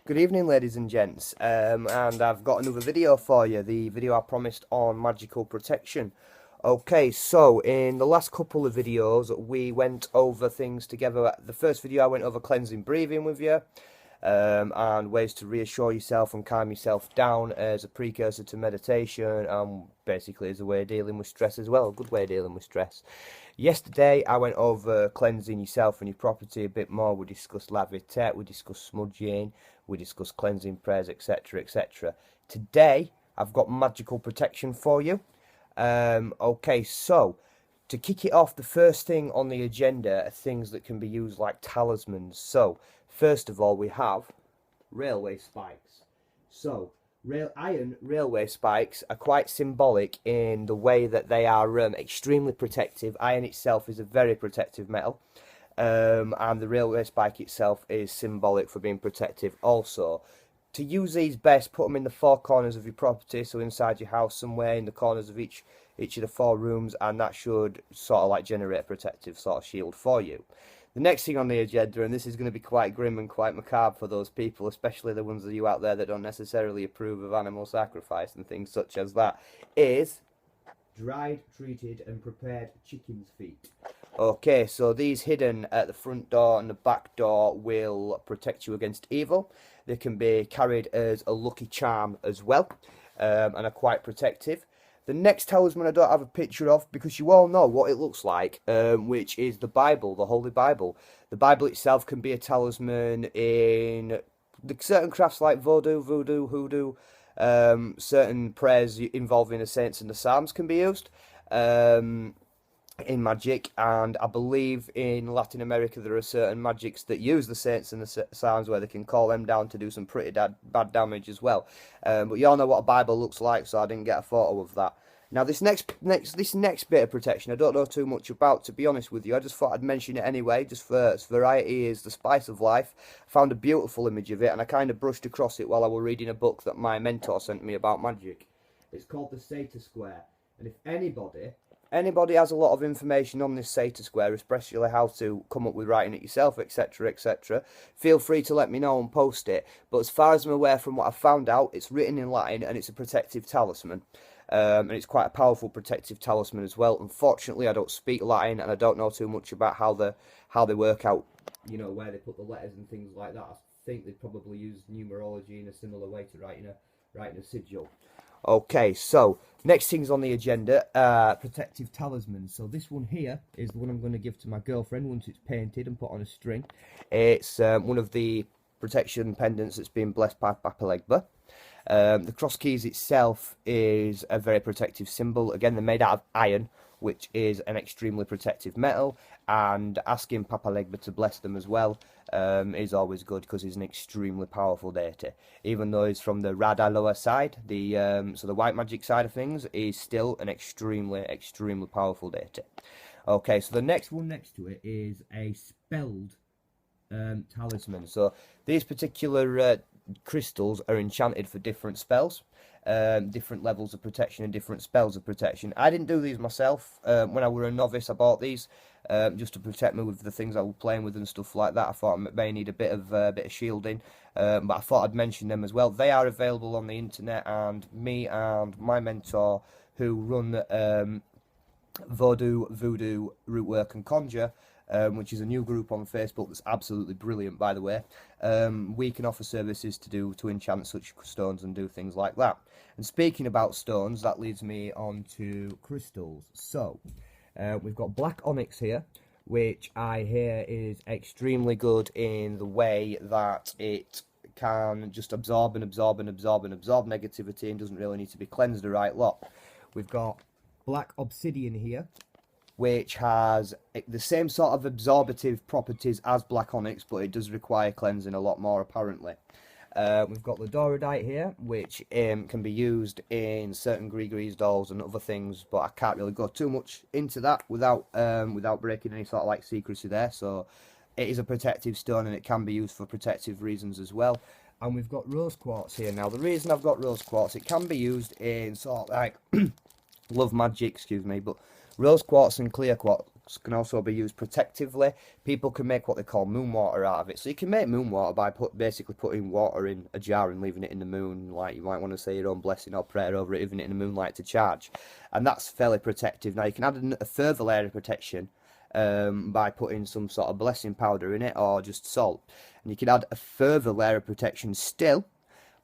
Good evening, ladies and gents, and I've got another video for you, the video I promised on magical protection. Okay, so in the last couple of videos we went over things together. The first video I went over cleansing breathing with you, and ways to reassure yourself and calm yourself down as a precursor to meditation, and basically as a way of dealing with stress as well, a good way of dealing with stress. Yesterday I went over cleansing yourself and your property a bit more. We discussed lavitet, we discussed smudging, we discussed cleansing prayers, etc, etc. Today I've got magical protection for you. Okay, so to kick it off, the first thing on the agenda are things that can be used like talismans. So first of all, we have railway spikes. So iron railway spikes are quite symbolic in the way that they are extremely protective. Iron itself is a very protective metal, and the railway spike itself is symbolic for being protective also. To use these best, put them in the four corners of your property, so inside your house somewhere, in the corners of each of the four rooms, and that should sort of like generate a protective sort of shield for you. The next thing on the agenda, and this is going to be quite grim and quite macabre for those people, especially the ones of you out there that don't necessarily approve of animal sacrifice and things such as that, is dried, treated and prepared chicken's feet. Okay, so these hidden at the front door and the back door will protect you against evil. They can be carried as a lucky charm as well, and are quite protective. The next talisman I don't have a picture of, because you all know what it looks like, which is the Bible, the Holy Bible. The Bible itself can be a talisman in certain crafts like voodoo, hoodoo. Certain prayers involving the saints and the psalms can be used in magic, and I believe in Latin America there are certain magics that use the saints and the psalms where they can call them down to do some pretty bad damage as well. But you all know what a Bible looks like, so I didn't get a photo of that. Now this next bit of protection I don't know too much about, to be honest with you. I just thought I'd mention it anyway, just for variety is the spice of life. I found a beautiful image of it and I kind of brushed across it while I was reading a book that my mentor sent me about magic. It's called the Satyr Square, and if anybody has a lot of information on this Satyr Square, especially how to come up with writing it yourself, etc, etc, feel free to let me know and post it. But as far as I'm aware, from what I've found out, it's written in Latin and it's a protective talisman. And it's quite a powerful protective talisman as well. Unfortunately, I don't speak Latin and I don't know too much about how they work out, you know, where they put the letters and things like that. I think they probably use numerology in a similar way to writing a sigil. Okay, so next things on the agenda, protective talismans. So this one here is the one I'm going to give to my girlfriend once it's painted and put on a string. It's one of the protection pendants that's been blessed by Papa Legba. The cross keys itself is a very protective symbol. Again, they're made out of iron, which is an extremely protective metal, and asking Papa Legba to bless them as well is always good, because he's an extremely powerful deity. Even though he's from the Radaloa side, so the white magic side of things, is still an extremely powerful deity. Okay, so the next one next to it is a spelled talisman. So these particular crystals are enchanted for different spells, different levels of protection and different spells of protection. I didn't do these myself. When I were a novice I bought these just to protect me with the things I was playing with and stuff like that. I thought I may need a bit of shielding, but I thought I'd mention them as well. They are available on the internet, and me and my mentor who run Voodoo, Rootwork and Conjure, which is a new group on Facebook that's absolutely brilliant, by the way. We can offer services to enchant such stones and do things like that. And speaking about stones, that leads me on to crystals. So we've got black onyx here, which I hear is extremely good in the way that it can just absorb negativity and doesn't really need to be cleansed a right lot. We've got black obsidian here, which has the same sort of absorbative properties as black onyx, but it does require cleansing a lot more apparently. We've got the dorodite here, which can be used in certain Grigris dolls and other things, but I can't really go too much into that without breaking any sort of like secrecy there. So it is a protective stone and it can be used for protective reasons as well. And we've got rose quartz here. Now the reason I've got rose quartz, it can be used in sort of like love magic, excuse me, but rose quartz and clear can also be used protectively. People can make what they call moon water out of it. So you can make moon water by basically putting water in a jar and leaving it in the moon. Like, you might want to say your own blessing or prayer over it, leaving it in the moonlight to charge. And that's fairly protective. Now, you can add a further layer of protection by putting some sort of blessing powder in it, or just salt. And you can add a further layer of protection still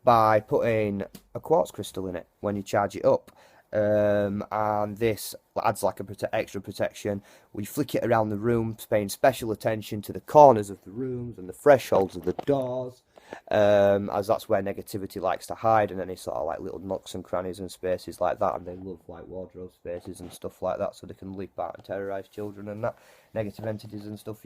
by putting a quartz crystal in it when you charge it up. And this adds like a extra protection. We flick it around the room, paying special attention to the corners of the rooms and the thresholds of the doors, as that's where negativity likes to hide, and any sort of like little nooks and crannies and spaces like that. And they love like wardrobe spaces and stuff like that, so they can leap out and terrorize children and that, negative entities and stuff.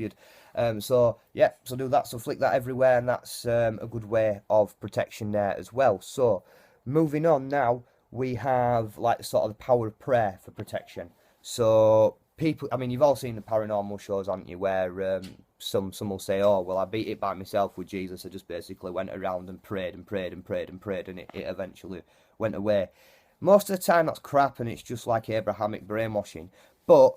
So yeah, so do that. So flick that everywhere, and that's a good way of protection there as well. So moving on now, we have like sort of the power of prayer for protection. So people, I mean, you've all seen the paranormal shows, haven't you, where some will say, oh, well, I beat it by myself with Jesus. I just basically went around and prayed and prayed and prayed and prayed, and it eventually went away. Most of the time that's crap, and it's just like Abrahamic brainwashing. But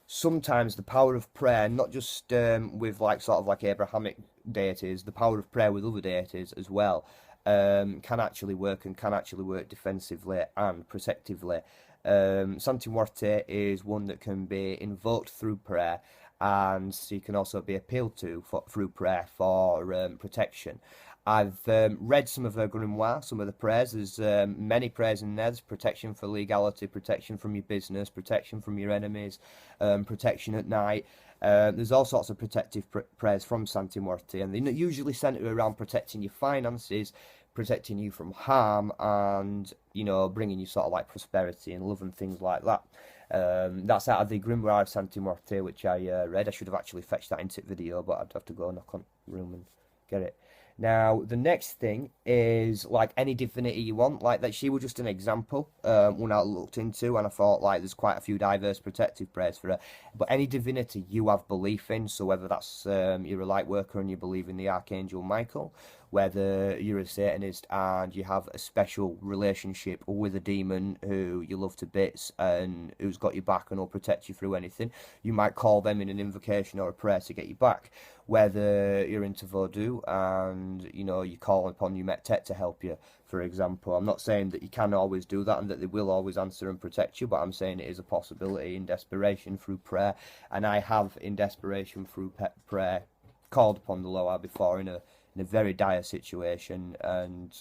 sometimes the power of prayer, not just with like sort of like Abrahamic deities, the power of prayer with other deities as well, can actually work, and can actually work defensively and protectively. Santa Muerte is one that can be invoked through prayer, and she can also be appealed to through prayer for protection. I've read some of her grimoire, some of the prayers. There's many prayers in there. There's protection for legality, protection from your business, protection from your enemies, protection at night. There's all sorts of protective prayers from Santa Muerte, and they usually centre around protecting your finances, protecting you from harm, and, you know, bringing you sort of like prosperity and love and things like that. That's out of the Grimoire of Santa Muerte, which I read. I should have actually fetched that into the video, but I'd have to go knock on the room and get it. Now, the next thing is, like, any divinity you want. Like, that she was just an example, one I looked into, and I thought, like, there's quite a few diverse protective prayers for her. But any divinity you have belief in, so whether that's you're a light worker and you believe in the Archangel Michael, whether you're a Satanist and you have a special relationship with a demon who you love to bits and who's got your back and will protect you through anything, you might call them in an invocation or a prayer to get you back. Whether you're into Voodoo and, you know, you call upon your Met to help you, for example. I'm not saying that you can always do that and that they will always answer and protect you, but I'm saying it is a possibility in desperation through prayer. And I have, in desperation through prayer, called upon the Loa before in a very dire situation, and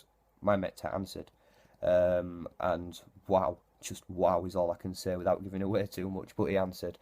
my Met answered. And wow, just wow is all I can say without giving away too much, but he answered.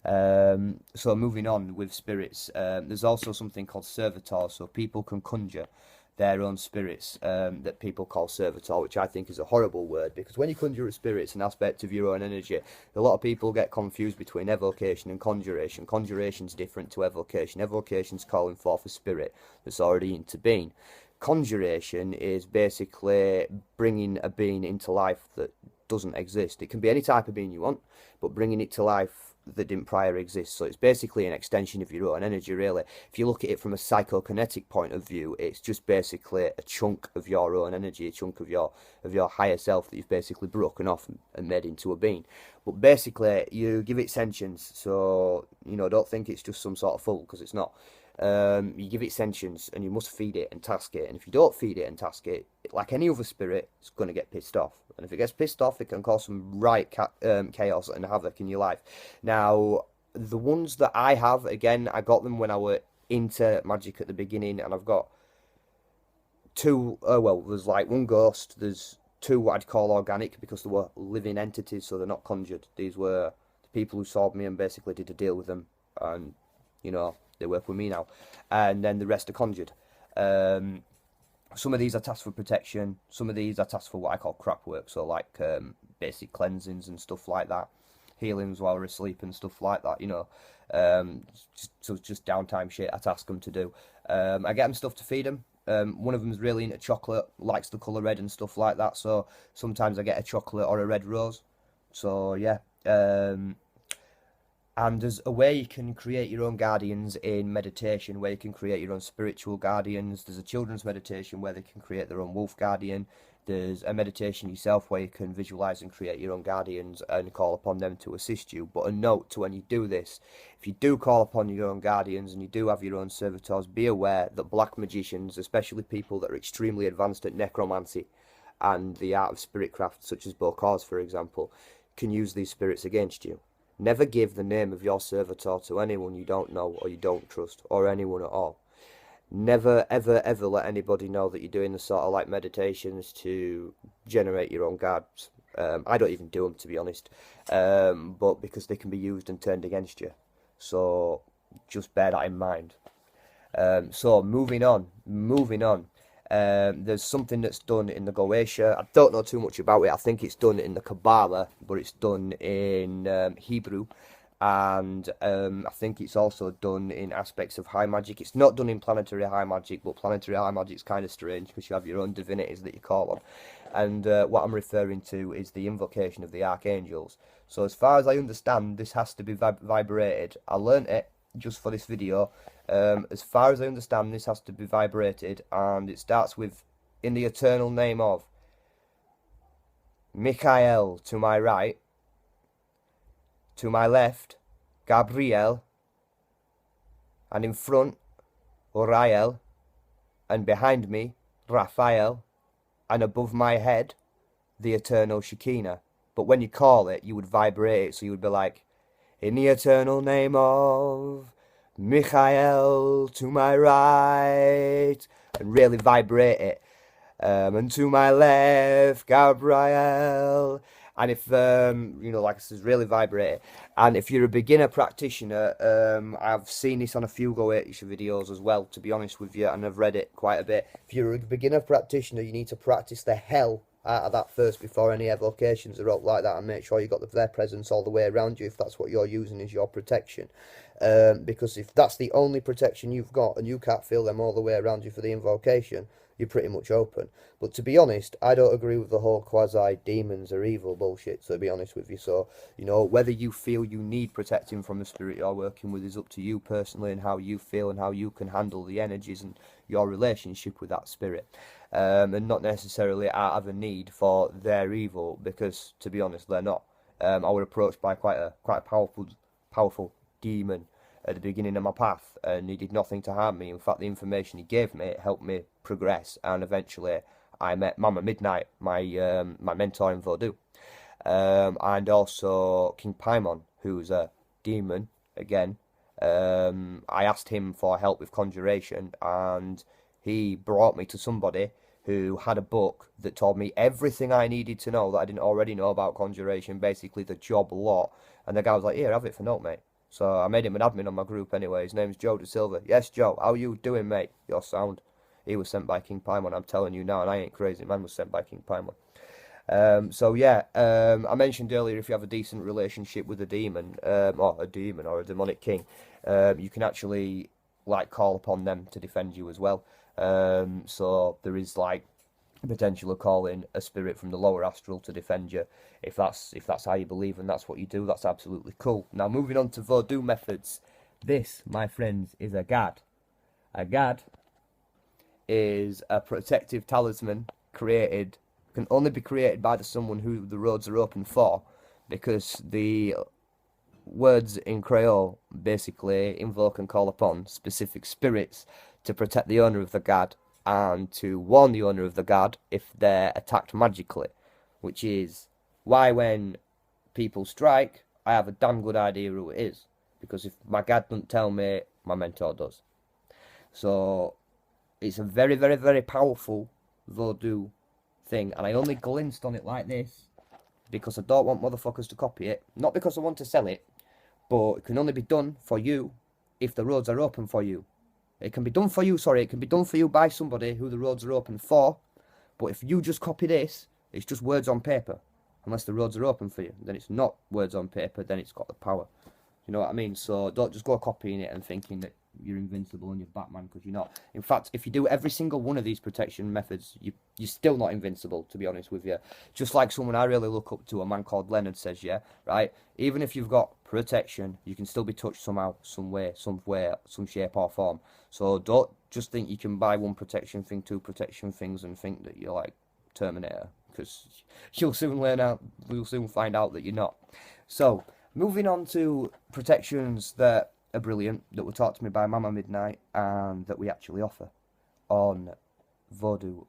So moving on with spirits, there's also something called servitor, so people can conjure their own spirits, that people call servitor, which I think is a horrible word, because when you conjure a spirit, it's an aspect of your own energy. A lot of people get confused between evocation and conjuration. Conjuration's different to evocation. Evocation's calling forth a spirit that's already into being. Conjuration is basically bringing a being into life that doesn't exist. It can be any type of being you want, but bringing it to life that didn't prior exist. So it's basically an extension of your own energy, really. If you look at it from a psychokinetic point of view, it's just basically a chunk of your own energy, a chunk of your higher self that you've basically broken off and made into a being. But basically, you give it sentience, so, you know, don't think it's just some sort of fool, because it's not. You give it sentience, and you must feed it and task it. And if you don't feed it and task it, like any other spirit, it's going to get pissed off. And if it gets pissed off, it can cause some right chaos and havoc in your life. Now, the ones that I have, again, I got them when I were into magic at the beginning, and I've got two. Well, there's like one ghost. There's two what I'd call organic, because they were living entities, so they're not conjured. These were the people who saw me and basically did a deal with them, and, you know, they work with me now. And then the rest are conjured. Some of these are tasked for protection. Some of these are tasked for what I call crap work. So like basic cleansings and stuff like that. Healings while we're asleep and stuff like that, you know. So it's just downtime shit I task them to do. I get them stuff to feed them. One of them's really into chocolate, likes the colour red and stuff like that. So sometimes I get a chocolate or a red rose. So yeah. And there's a way you can create your own guardians in meditation, where you can create your own spiritual guardians. There's a children's meditation where they can create their own wolf guardian. There's a meditation yourself where you can visualize and create your own guardians and call upon them to assist you. But a note to when you do this, if you do call upon your own guardians and you do have your own servitors, be aware that black magicians, especially people that are extremely advanced at necromancy and the art of spiritcraft, such as Bokors, for example, can use these spirits against you. Never give the name of your servitor to anyone you don't know or you don't trust, or anyone at all. Never, ever, ever let anybody know that you're doing the sort of like meditations to generate your own guards. I don't even do them, to be honest, but because they can be used and turned against you. So just bear that in mind. So moving on. There's something that's done in the Goetia. I don't know too much about it. I think it's done in the Kabbalah, but it's done in Hebrew. And I think it's also done in aspects of high magic. It's not done in planetary high magic, but planetary high magic's kind of strange because you have your own divinities that you call on. And what I'm referring to is the invocation of the archangels. So as far as I understand, this has to be vibrated. I learnt it just for this video. As far as I understand, this has to be vibrated, and it starts with, in the eternal name of Michael to my right, to my left, Gabriel, and in front, Uriel, and behind me, Raphael, and above my head, the eternal Shekinah. But when you call it, you would vibrate it, so you would be like, in the eternal name of Michael to my right, and really vibrate it. And to my left, Gabriel. And if, like I said, really vibrate it. And if you're a beginner practitioner, I've seen this on a few Goetia videos as well, to be honest with you, and I've read it quite a bit. If you're a beginner practitioner, you need to practice the hell out of that first before any evocations are up like that, and make sure you got their presence all the way around you if that's what you're using as your protection. Because if that's the only protection you've got and you can't feel them all the way around you for the invocation, you're pretty much open. But to be honest, I don't agree with the whole quasi-demons are evil bullshit, to be honest with you. So, whether you feel you need protecting from the spirit you're working with is up to you personally, and how you feel and how you can handle the energies and your relationship with that spirit. And not necessarily out of a need for their evil, because, to be honest, they're not. I was approached by quite a powerful demon at the beginning of my path, and he did nothing to harm me. In fact, the information he gave me helped me progress, and eventually I met Mama Midnight, my mentor in Voodoo, and also King Paimon, who's a demon again. I asked him for help with conjuration, and he brought me to somebody who had a book that told me everything I needed to know that I didn't already know about conjuration, basically the job lot. And the guy was like, here, have it for note, mate. So I made him an admin on my group anyway. His name's Joe De Silva. Yes, Joe, how you doing, mate? You're sound. He was sent by King Paimon, I'm telling you now, and I ain't crazy. Man was sent by King Paimon. I mentioned earlier, if you have a decent relationship with a demon, or a demonic king, you can actually call upon them to defend you as well. So there is potential of calling a spirit from the lower astral to defend you. If that's how you believe and that's what you do, that's absolutely cool. Now moving on to Voodoo methods. This, my friends, is a gad. A gad is a protective talisman can only be created by someone who the roads are open for, because the words in Creole basically invoke and call upon specific spirits to protect the owner of the gad and to warn the owner of the gad if they're attacked magically, which is why when people strike, I have a damn good idea who it is, because if my gad doesn't tell me, my mentor does. So it's a very, very, very powerful Voodoo thing, and I only glimpsed on it like this because I don't want motherfuckers to copy it, not because I want to sell it, but it can only be done for you if the roads are open for you. It can be done for you, it can be done for you by somebody who the roads are open for, but if you just copy this, it's just words on paper. Unless the roads are open for you, then it's not words on paper, then it's got the power. You know what I mean? So don't just go copying it and thinking that you're invincible and you're Batman, because you're not. In fact, if you do every single one of these protection methods, you're still not invincible, to be honest with you. Just like someone I really look up to, a man called Leonard, says, yeah, right? Even if you've got protection, you can still be touched somehow, some way, some shape or form. So don't just think you can buy one protection thing, two protection things, and think that you're Terminator, because you'll soon find out that you're not. So, moving on to protections that are brilliant, that were taught to me by Mama Midnight, and that we actually offer on Voodoo,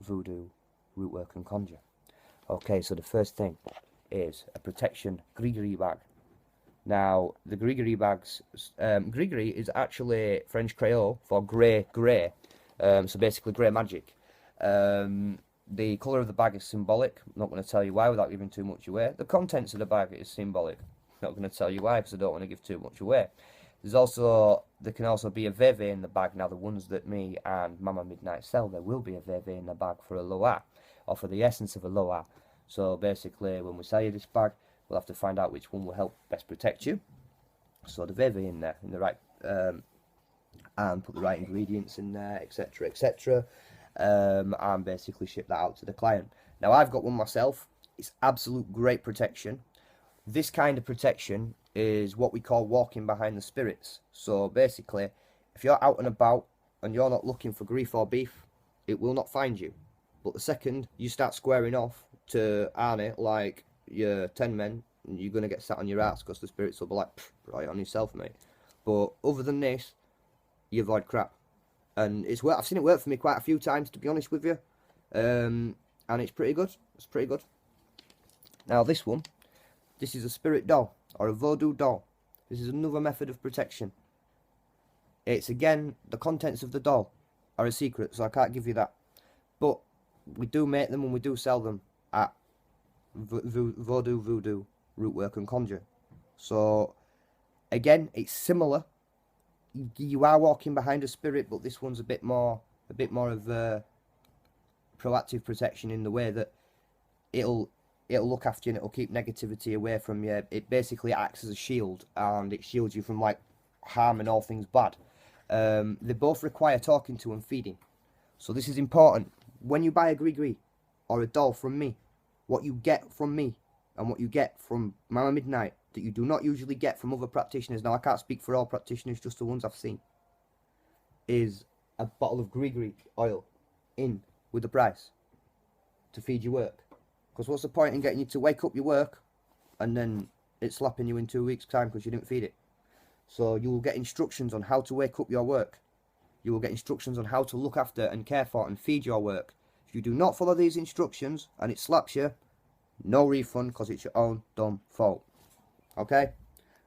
Rootwork and Conjure. Okay, so the first thing is a protection Grigri bag. Now, the Grigri bags, Grigri is actually French Creole for grey, so basically grey magic. The colour of the bag is symbolic. I'm not going to tell you why without giving too much away. The contents of the bag is symbolic. I'm not going to tell you why because I don't want to give too much away. There can also be a veve in the bag. Now, the ones that me and Mama Midnight sell, there will be a veve in the bag for a loa, or for the essence of a loa. So basically, when we sell you this bag, we'll have to find out which one will help best protect you. So the veve in there, in the right, and put the right ingredients in there, etc., etc., and basically ship that out to the client. Now, I've got one myself. It's absolute great protection. This kind of protection is what we call walking behind the spirits. So basically, if you're out and about and you're not looking for grief or beef, it will not find you. But the second you start squaring off to Arnie like you're 10 men, you're going to get sat on your ass because the spirits will be like, right on yourself, mate. But other than this, you avoid crap. And it's I've seen it work for me quite a few times, to be honest with you. And it's pretty good. It's pretty good. Now this one, this is a spirit doll, or a voodoo doll. This is another method of protection. It's, again, the contents of the doll are a secret, so I can't give you that. But we do make them and we do sell them at Voodoo, Rootwork and Conjure. So, again, it's similar. You are walking behind a spirit, but this one's a bit more of a proactive protection in the way that it'll look after you and it'll keep negativity away from you. It basically acts as a shield, and it shields you from like harm and all things bad. They both require talking to and feeding. So this is important. When you buy a gree or a doll from me, what you get from me and what you get from Mama Midnight that you do not usually get from other practitioners, now I can't speak for all practitioners, just the ones I've seen, is a bottle of gree oil in with the price to feed your work. Because what's the point in getting you to wake up your work and then it's slapping you in 2 weeks' time because you didn't feed it? So you will get instructions on how to wake up your work. You will get instructions on how to look after and care for and feed your work. If you do not follow these instructions and it slaps you, no refund, because it's your own dumb fault. Okay?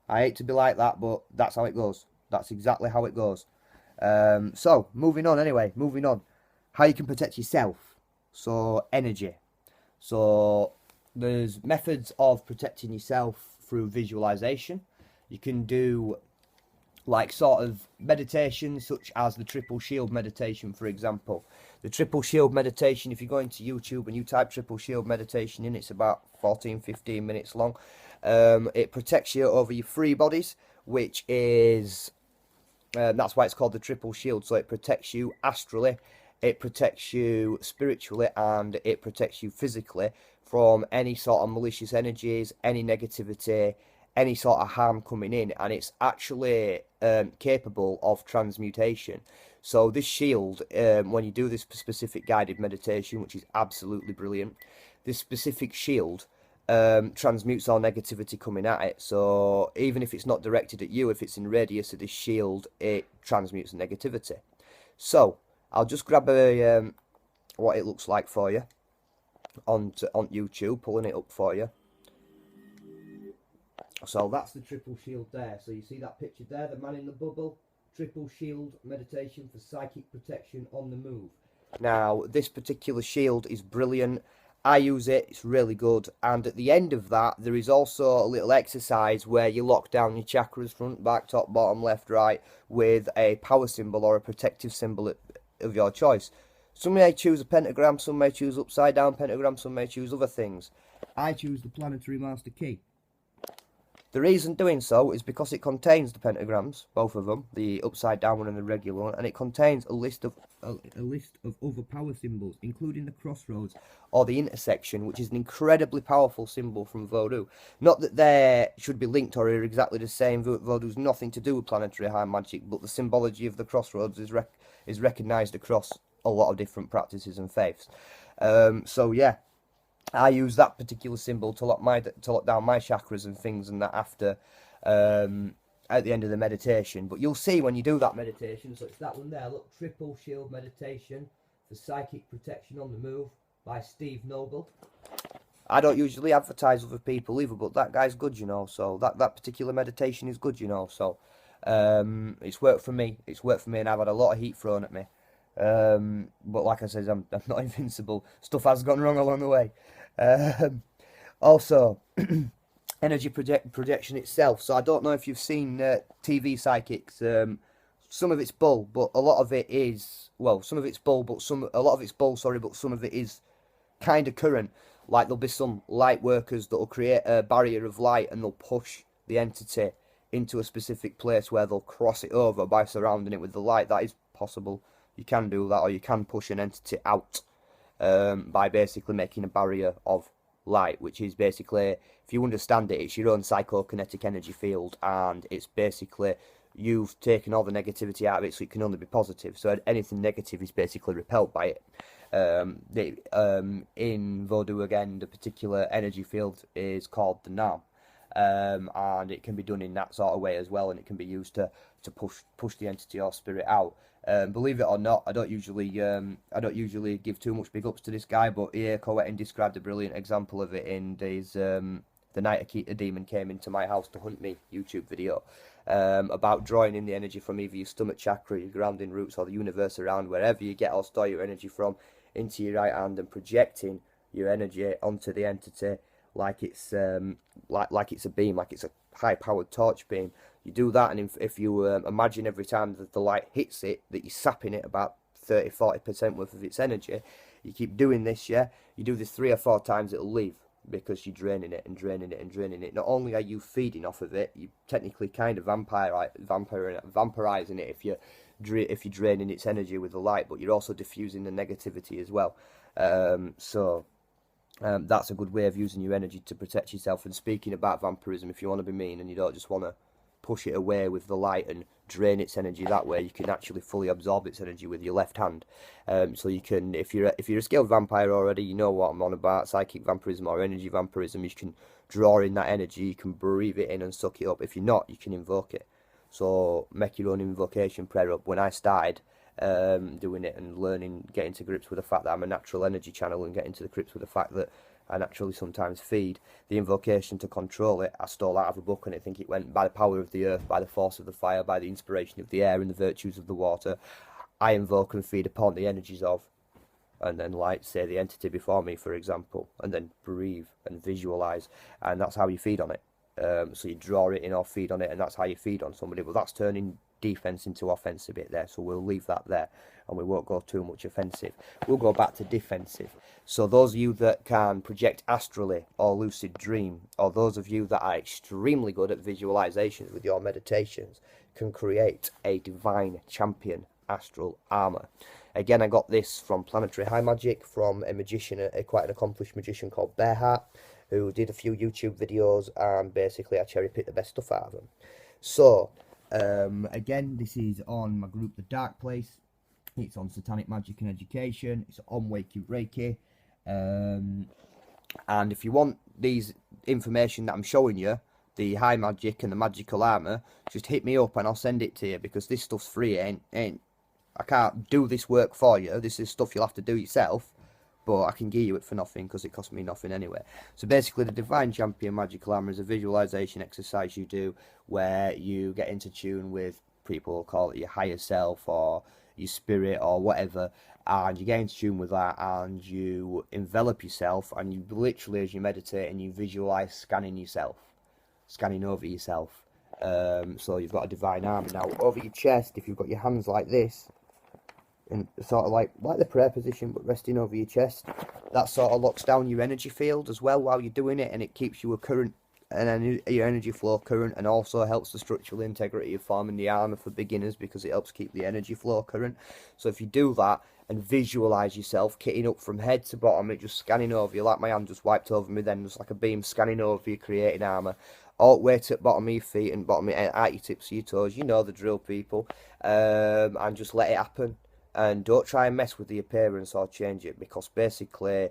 I hate to be like that, but that's how it goes. That's exactly how it goes. So, moving on anyway. Moving on. How you can protect yourself. So, energy. So, there's methods of protecting yourself through visualization. You can do like sort of meditation, such as the triple shield meditation, for example. The triple shield meditation, if you go into YouTube and you type triple shield meditation in, it's about 14-15 minutes long. It protects you over your three bodies, which is that's why it's called the triple shield. So it protects you astrally, it protects you spiritually, and it protects you physically from any sort of malicious energies, any negativity, any sort of harm coming in. And it's actually capable of transmutation. So this shield, when you do this specific guided meditation, which is absolutely brilliant, this specific shield transmutes all negativity coming at it. So even if it's not directed at you, if it's in radius of this shield, it transmutes negativity. So I'll just grab what it looks like for you on YouTube, pulling it up for you. So that's the triple shield there. So you see that picture there, the man in the bubble? Triple shield meditation for psychic protection on the move. Now, this particular shield is brilliant. I use it, it's really good. And at the end of that, there is also a little exercise where you lock down your chakras, front, back, top, bottom, left, right, with a power symbol or a protective symbol of your choice. Some may choose a pentagram, some may choose upside down pentagram, some may choose other things. I choose the planetary master key. The reason doing so is because it contains the pentagrams, both of them, the upside down one and the regular one, and it contains a list of other power symbols, including the crossroads or the intersection, which is an incredibly powerful symbol from Voodoo. Not that they should be linked or are exactly the same. Voodoo's nothing to do with planetary high magic, but the symbology of the crossroads is recognised across a lot of different practices and faiths. So yeah. I use that particular symbol to lock down my chakras and things and that after at the end of the meditation. But you'll see when you do that meditation, so it's that one there, look, Triple Shield Meditation for Psychic Protection on the Move by Steve Noble. I don't usually advertise other people either, but that guy's good, you know, so that particular meditation is good, you know, so it's worked for me, and I've had a lot of heat thrown at me. But like I said, I'm not invincible. Stuff has gone wrong along the way. Also, energy projection itself. So I don't know if you've seen TV psychics. Some of it's bull, but a lot of it is, well, some of it's bull, but a lot of it's bull, sorry, but some of it is kind of current. Like there'll be some light workers that will create a barrier of light and they'll push the entity into a specific place where they'll cross it over by surrounding it with the light. That is possible. You can do that, or you can push an entity out by basically making a barrier of light, which is basically, if you understand it, it's your own psychokinetic energy field, and it's basically you've taken all the negativity out of it, so it can only be positive. So anything negative is basically repelled by it. In Voodoo, again, the particular energy field is called the Nam. And it can be done in that sort of way as well, and it can be used to push the entity or spirit out. Believe it or not, I don't usually give too much big ups to this guy, but Coettin described a brilliant example of it in his The Night a Demon Came Into My House to Hunt Me YouTube video, about drawing in the energy from either your stomach chakra, your grounding roots, or the universe around, wherever you get or store your energy from, into your right hand, and projecting your energy onto the entity like it's like it's a beam, like it's a high-powered torch beam. You do that, and if you imagine every time that the light hits it, that you're sapping it about 30-40% worth of its energy. You keep doing this, yeah? You do this 3 or 4 times, it'll leave, because you're draining it and draining it and draining it. Not only are you feeding off of it, you technically kind of vampirizing it if you're draining its energy with the light, but you're also diffusing the negativity as well. That's a good way of using your energy to protect yourself. And speaking about vampirism, if you want to be mean and you don't just want to push it away with the light and drain its energy that way, you can actually fully absorb its energy with your left hand. So you can, if you're a skilled vampire already, you know what I'm on about, psychic vampirism or energy vampirism. You can draw in that energy, you can breathe it in and suck it up. If you're not, you can invoke it. So make your own invocation prayer up. When I started doing it and learning, getting to grips with the fact that I'm a natural energy channel, and getting to the grips with the fact that I naturally sometimes feed the invocation to control it, I stole out of a book, and I think it went, by the power of the earth, by the force of the fire, by the inspiration of the air, and the virtues of the water, I invoke and feed upon the energies of, and then like say the entity before me, for example, and then breathe and visualize, and that's how you feed on it. So you draw it in or feed on it, and that's how you feed on somebody. But that's turning defense into offense a bit there, so we'll leave that there, and we won't go too much offensive. We'll go back to defensive. So those of you that can project astrally or lucid dream, or those of you that are extremely good at visualizations with your meditations, can create a divine champion astral armor. Again, I got this from Planetary High Magic, from a magician, quite an accomplished magician called Bearheart, who did a few YouTube videos, and basically I cherry picked the best stuff out of them. So again, this is on my group The Dark Place. It's on Satanic Magic and Education. It's on Wakey Reiki. And if you want these information that I'm showing you, the high magic and the magical armor, just hit me up and I'll send it to you, because this stuff's free. I can't do this work for you. This is stuff you'll have to do yourself, but I can give you it for nothing, because it costs me nothing anyway. So basically, the Divine Champion Magical Armor is a visualization exercise you do where you get into tune with, people call it your higher self or your spirit or whatever, and you get into tune with that, and you envelop yourself, and you literally, as you meditate, and you visualize scanning yourself, scanning over yourself. So you've got a divine armor now over your chest. If you've got your hands like this, and sort of like the prayer position, but resting over your chest, that sort of locks down your energy field as well while you're doing it, and it keeps you a current, and your energy flow current, and also helps the structural integrity of forming the armor for beginners, because it helps keep the energy flow current. So if you do that and visualize yourself kitting up from head to bottom, it just scanning over you, like my hand just wiped over me then, just like a beam scanning over you, creating armor all the way to the bottom of your feet and bottom at your tips of your toes. You know the drill, people. And just let it happen. And don't try and mess with the appearance or change it, because basically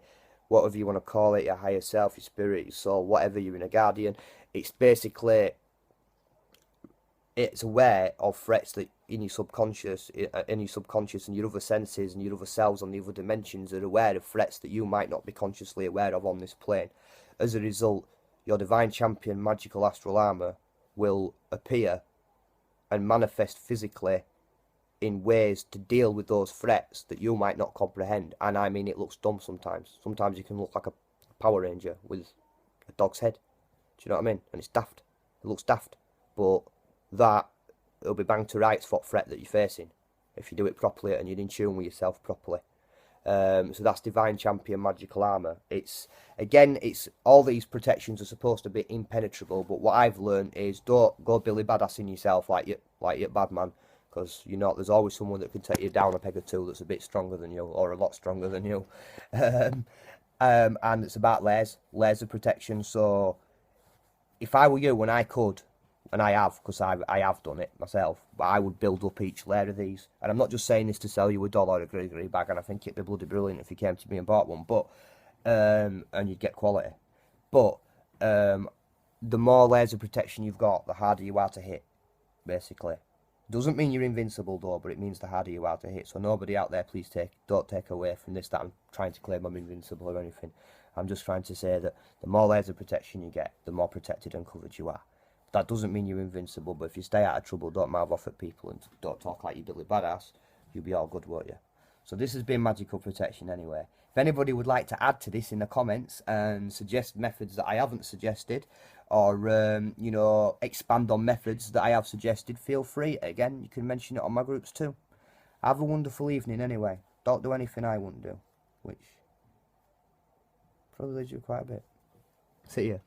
whatever you want to call it, your higher self, your spirit, your soul, whatever, you're in a guardian. It's basically, it's aware of threats that in your subconscious, and your other senses and your other selves on the other dimensions are aware of threats that you might not be consciously aware of on this plane. As a result, your divine champion magical astral armor will appear and manifest physically in ways to deal with those threats that you might not comprehend. And I mean, it looks dumb sometimes. Sometimes you can look like a Power Ranger with a dog's head. Do you know what I mean? And it's daft. It looks daft. But that, it'll be bang to rights for threat that you're facing if you do it properly and you're in tune with yourself properly. So that's Divine Champion Magical Armour. It's, again, it's all these protections are supposed to be impenetrable, but what I've learned is don't go Billy Badassing yourself like you're bad man, because you know there's always someone that can take you down a peg or two that's a bit stronger than you, or a lot stronger than you. And it's about layers of protection. So if I were you, when I could, and I have, because I have done it myself, but I would build up each layer of these. And I'm not just saying this to sell you a doll or a Gregory bag, and I think it'd be bloody brilliant if you came to me and bought one, but and you'd get quality. But the more layers of protection you've got, the harder you are to hit, basically. Doesn't mean you're invincible though, but it means the harder you are to hit. So nobody out there, please don't take away from this that I'm trying to claim I'm invincible or anything. I'm just trying to say that the more layers of protection you get, the more protected and covered you are. That doesn't mean you're invincible, but if you stay out of trouble, don't mouth off at people and don't talk like you Billy Badass, you'll be all good, won't you? So this has been magical protection anyway. If anybody would like to add to this in the comments and suggest methods that I haven't suggested, or you know, expand on methods that I have suggested, feel free. Again, you can mention it on my groups too. Have a wonderful evening anyway. Don't do anything I wouldn't do, which probably leads you quite a bit. See ya.